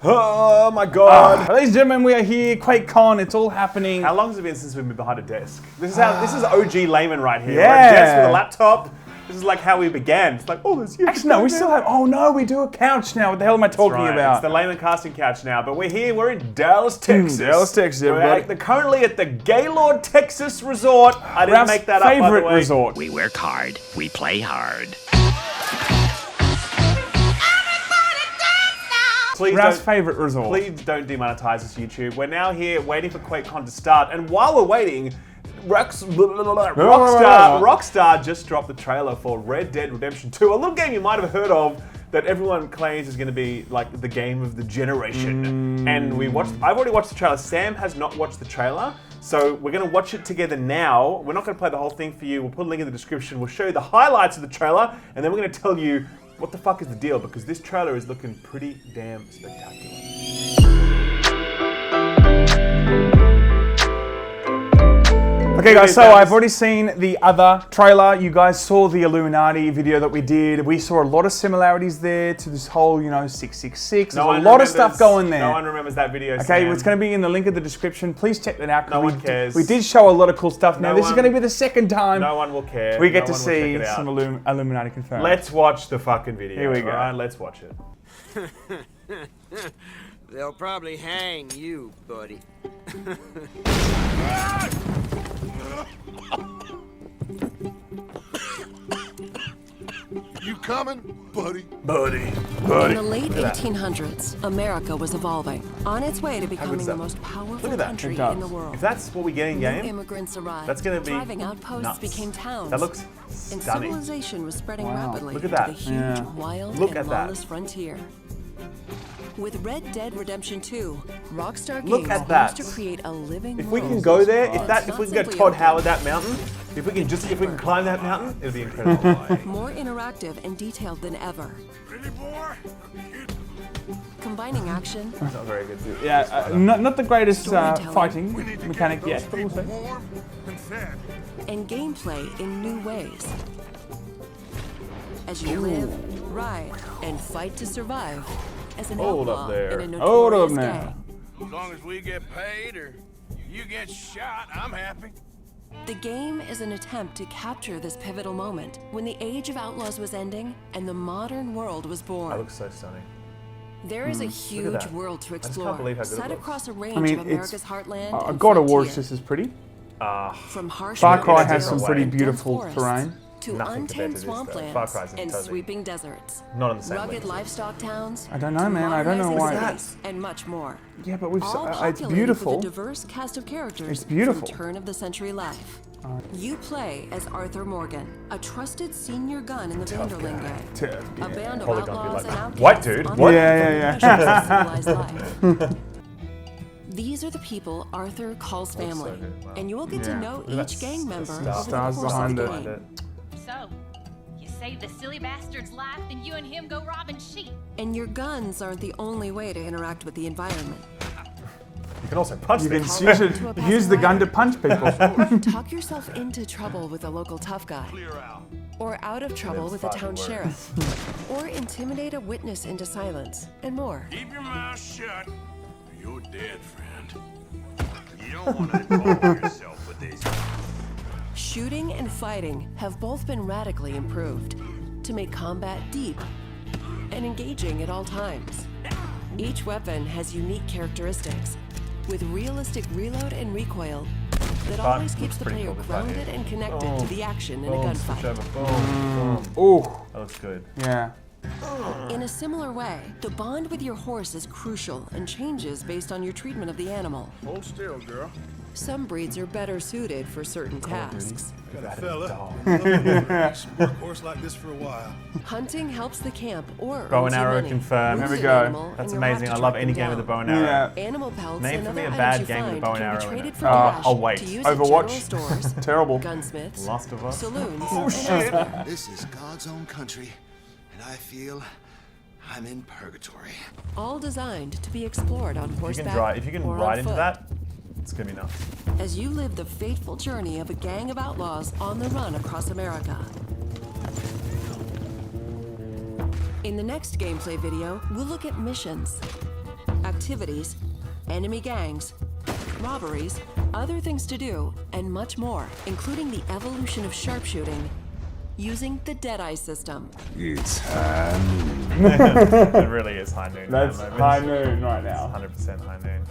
Oh my god! Ladies and gentlemen, we are here, QuakeCon, it's all happening. How long has it been since we've been behind a desk? This is how. This is OG Layman right here. Yeah. We're at a desk with a laptop. This is like how we began. It's like, oh, there's you. Actually, no, we still have. Oh no, we do a couch now. What the hell am I talking about? It's the Layman casting couch now, but we're here. We're in Dallas, Texas. Dallas, Texas. We're currently at the Gaylord, Texas resort. I didn't make that up, by the favorite way. resort. We work hard. We play hard. Ralph's favorite resort. Please don't demonetize this, YouTube. We're now here waiting for QuakeCon to start, and while we're waiting, Rockstar just dropped the trailer for Red Dead Redemption 2, a little game you might have heard of that everyone claims is going to be like the game of the generation. And I've already watched the trailer. Sam has not watched the trailer, so we're going to watch it together now. We're not going to play the whole thing for you. We'll put a link in the description. We'll show you the highlights of the trailer, and then we're going to tell you what the fuck is the deal, because this trailer is looking pretty damn spectacular. Okay guys, so I've already seen the other trailer. You guys saw the Illuminati video that we did. We saw a lot of similarities there to this whole, 666. There's a lot of stuff going there. No one remembers that video, Okay, Sam. it's going to be in the link in the description. Please check that out. No one cares. We did show a lot of cool stuff. Now, this is one- going to be the second time No one will care. we get No to one will check see it out. some Illuminati confirmed. Let's watch the fucking video. Here we go. All right, let's watch it. They'll probably hang you, buddy. You coming, buddy? In the late 1800s, America was evolving, on its way to becoming the most powerful Look at that. country It does. in the world. If that's what we get in New game, immigrants arrived. that's gonna be Thriving outposts nuts. became towns. That looks and stunning. civilization was spreading Wow. rapidly Look at into that. the huge, Yeah. wild, Look and at that. lawless frontier. With Red Dead Redemption 2, Rockstar Look Games at that. aims to create a living If we world. can go there, if It's we not can get simply Todd open. Howard that mountain, if we can climb that mountain, it'll be incredible. More interactive and detailed than ever. Ready, boy? Combining action, It's not very good. Yeah, not the greatest Storytelling. fighting We need to mechanic keep yet, those but we'll people see. warm and fed. and gameplay in new ways. As you live, ride, and fight to survive as an Hold up outlaw there. in a Hold up notorious now. gang. As long as we get paid or you get shot, I'm happy. The game is an attempt to capture this pivotal moment when the age of outlaws was ending and the modern world was That born. looks so stunning. There is a huge that. world to just can't explore, believe how good it set looks. across a range I mean, of it's America's heartland and God of War is frontier. just as pretty. From harsh Far Cry mountains has some way. pretty and dense beautiful forests terrain. to Nothing compared to untamed this, though. Far swamplands Cry's and imposing. sweeping deserts. Not on the same Rugged level. livestock towns. I don't know, to man. I don't know modernizing why. cities, and much more. Yeah, but we've All it's populated beautiful. with a diverse cast of characters. It's beautiful. From turn of the century life. You play as Arthur Morgan, a trusted senior gun in the Vanderling gang. A band of Polygon be outlaws like, and outcasts. "What, dude? on What?" the Yeah. civilized life. These are the people Arthur calls family, so good. Wow. and you will get to Yeah. know Look at each that gang member star. over the Stars course behind of it. the game. So, you save the silly bastard's life, then you and him go robbing sheep. And your guns aren't the only way to interact with the environment. You can also punch You can things. use the gun to punch people. Talk yourself into trouble with a local tough guy. Clear out. Or out of trouble Them's with a town fucking sheriff. Or intimidate a witness into silence, and more. Keep your mouth shut. You're dead, friend. You don't want to involve yourself with these. Shooting and fighting have both been radically improved to make combat deep and engaging at all times. Each weapon has unique characteristics, with realistic reload and recoil that always keeps looks the pretty player cool, the fight grounded here. and connected to the action in a Boom, switch gunfight. over. Boom, boom. Oh, That looks good. yeah. In a similar way, the bond with your horse is crucial and changes based on your treatment of the animal. Hold still, girl. Some breeds are better suited for certain tasks. That is Fella, dog. work horse like this for a while. Hunting helps the camp or Bow earns and you arrow money. confirmed. Wounds Here we an go. animal, That's and you'll have amazing. to I love track any them game with a bow down. and arrow. Yeah. Animal pelts Name and for me other a bad items you game with a find bow and can arrow be in traded it. for cash I'll wait. to use Overwatch. at general stores, Terrible. gunsmiths, Last of Us. saloons, Oh, and shit. elsewhere. This is God's own country, and I feel I'm in purgatory. All designed to be explored on horseback If you can or on ride into foot. that, it's gonna be nuts. As you live the fateful journey of a gang of outlaws on the run across America. In the next gameplay video, we'll look at missions, activities, enemy gangs, robberies, other things to do, and much more, including the evolution of sharpshooting using the Deadeye system. It's It really is high noon. That's high noon right now. 100% high noon.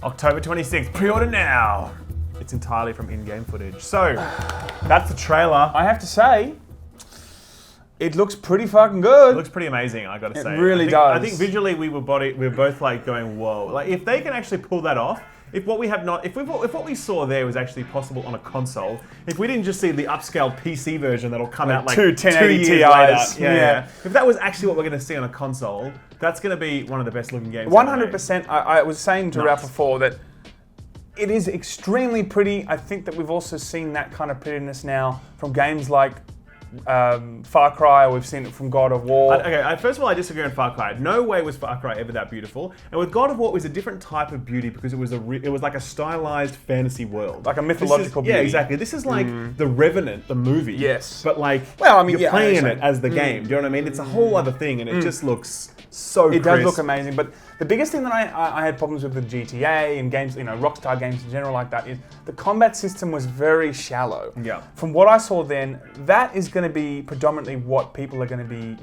October 26th, pre-order now. It's entirely from in-game footage. So, that's the trailer. I have to say, it looks pretty fucking good. It looks pretty amazing, I gotta say. It really I does. think visually we were both like going, whoa. Like if they can actually pull that off, if what we saw there was actually possible on a console, if we didn't just see the upscale PC version that'll come out like two 1080 2 years Ti's. later, yeah. If that was actually what we're gonna see on a console, that's gonna be one of the best looking games. 100%. I was saying to Ralph Nice. before that it is extremely pretty. I think that we've also seen that kind of prettiness now from games like Far Cry, or we've seen it from God of War. First of all, I disagree on Far Cry. No way was Far Cry ever that beautiful. And with God of War, it was a different type of beauty because it was like a stylized fantasy world, Like a mythological beauty. Yeah, exactly. This is like The Revenant, the movie. Yes. But like, Well, I mean, you're yeah, playing I it as the game. Do you know what I mean? It's a whole other thing, and it just looks so. It does crisp. look amazing, but the biggest thing that I had problems with GTA and games, Rockstar games in general like that, is the combat system was very shallow. Yeah. From what I saw then, that is going to be predominantly what people are going to be,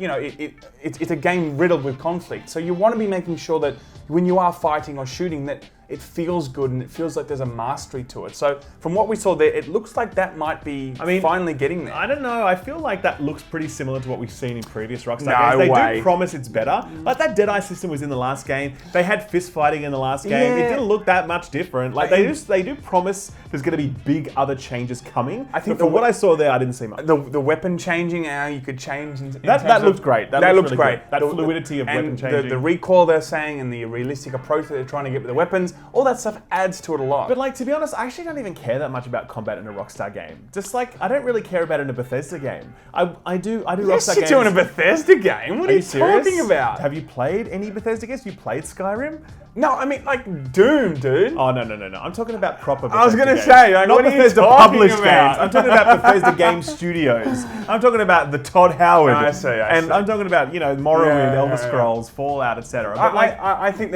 it's a game riddled with conflict. So you want to be making sure that when you are fighting or shooting that it feels good and it feels like there's a mastery to it. So from what we saw there, it looks like that might be finally getting there. I don't know. I feel like that looks pretty similar to what we've seen in previous Rockstar No games. They way. do promise it's better. Like that Deadeye system was in the last game. They had fist fighting in the last game. Yeah. It didn't look that much different. Like they do promise there's going to be big other changes coming. I think but from what I saw there, I didn't see much. The weapon changing, how you could change. That looks great. That looks looks really great. good. That fluidity of weapon changing. The recoil they're saying and the realistic approach that they're trying to get with the weapons, all that stuff adds to it a lot. But like, to be honest, I actually don't even care that much about combat in a Rockstar game. Just like, I don't really care about it in a Bethesda game. I do yes, Rockstar you're games. doing a Bethesda game. What are you serious? talking about? Have you played any Bethesda games? You played Skyrim? No, I mean like Doom, dude. Oh, no. I'm talking about proper Bethesda I was gonna games. say, like, not what are you Bethesda talking published about? games. I'm talking about Bethesda Game Studios. I'm talking about the Todd Howard. I see. I'm talking about, Morrowind, Yeah, Elder yeah. Scrolls, Fallout, etc. I think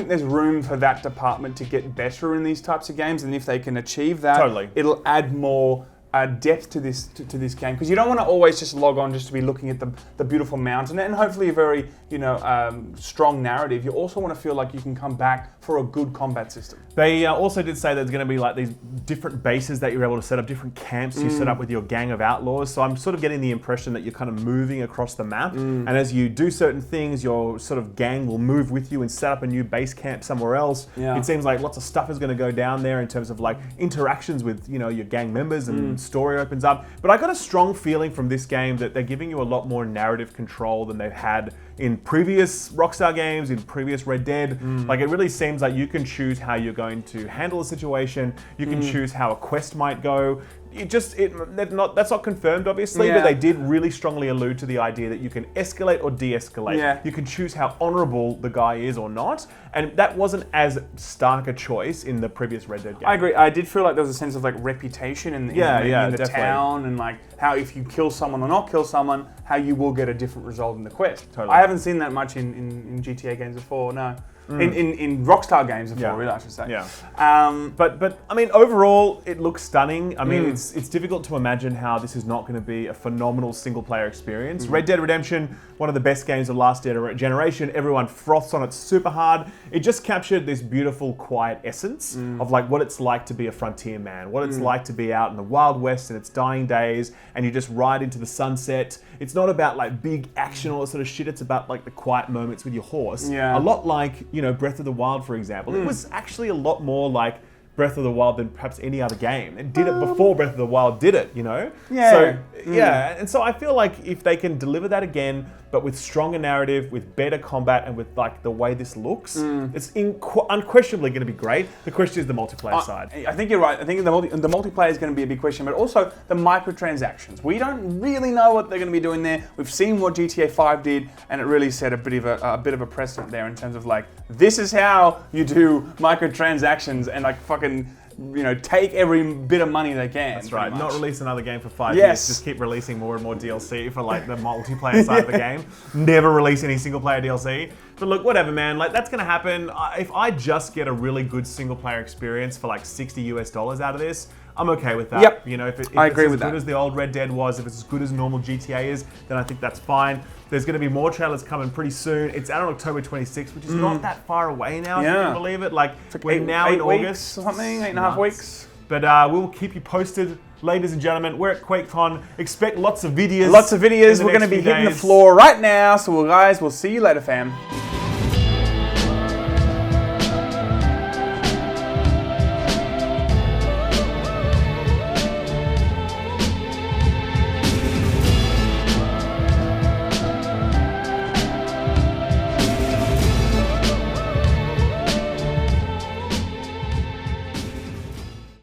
there's room for that department to get better in these types of games, and if they can achieve that, Totally. it'll add more depth to this game, because you don't want to always just log on just to be looking at the beautiful mountain and hopefully a very strong narrative. You also want to feel like you can come back for a good combat system. They also did say there's going to be like these different bases that you're able to set up, different camps you set up with your gang of outlaws. So I'm sort of getting the impression that you're kind of moving across the map, and as you do certain things, your sort of gang will move with you and set up a new base camp somewhere else. Yeah. It seems like lots of stuff is going to go down there in terms of like interactions with your gang members, and story opens up. But I got a strong feeling from this game that they're giving you a lot more narrative control than they've had in previous Rockstar games, in previous Red Dead. Like, it really seems like you can choose how you're going to handle a situation. You can choose how a quest might go. That's not confirmed, obviously, Yeah. but they did really strongly allude to the idea that you can escalate or de-escalate. Yeah. You can choose how honorable the guy is or not, and that wasn't as stark a choice in the previous Red Dead game. I agree. I did feel like there was a sense of like reputation in the definitely. town, and like how if you kill someone or not kill someone, how you will get a different result in the quest. Totally. I haven't seen that much in GTA games before. No. In Rockstar games before, really, I should say. Yeah. But I mean, overall, it looks stunning. I mean, it's difficult to imagine how this is not going to be a phenomenal single-player experience. Red Dead Redemption, one of the best games of last generation. Everyone froths on it super hard. It just captured this beautiful, quiet essence of like what it's like to be a frontier man, what it's like to be out in the Wild West in its dying days, and you just ride into the sunset. It's not about like big action or sort of shit. It's about like the quiet moments with your horse. Yeah. A lot like, Breath of the Wild, for example. It was actually a lot more like Breath of the Wild than perhaps any other game. It did it before Breath of the Wild did it, Yeah. So, and so I feel like if they can deliver that again, but with stronger narrative, with better combat, and with like the way this looks, it's unquestionably going to be great. The question is the multiplayer side. I think you're right. I think the multiplayer is going to be a big question, but also the microtransactions. We don't really know what they're going to be doing there. We've seen what GTA 5 did, and it really set a bit of a precedent there in terms of like, this is how you do microtransactions, and like fucking take every bit of money they can. That's right. pretty Not much. release another game for 5 Yes. years. Just keep releasing more and more DLC for like the multiplayer side of the game. Never release any single player DLC. But look, whatever, man. Like that's gonna happen. If I just get a really good single player experience for like $60 US out of this, I'm okay with that. Yep. If I agree it's with as good that. as the old Red Dead was, if it's as good as normal GTA is, then I think that's fine. There's going to be more trailers coming pretty soon. It's out on October 26th, which is not that far away now, if you can believe it. Like, we're now in August. Or something, 8.5 weeks. But we'll keep you posted. Ladies and gentlemen, we're at QuakeCon. Expect lots of videos. Lots of videos. in the We're going to next be few hitting the days. floor right now. So, guys, we'll see you later, fam.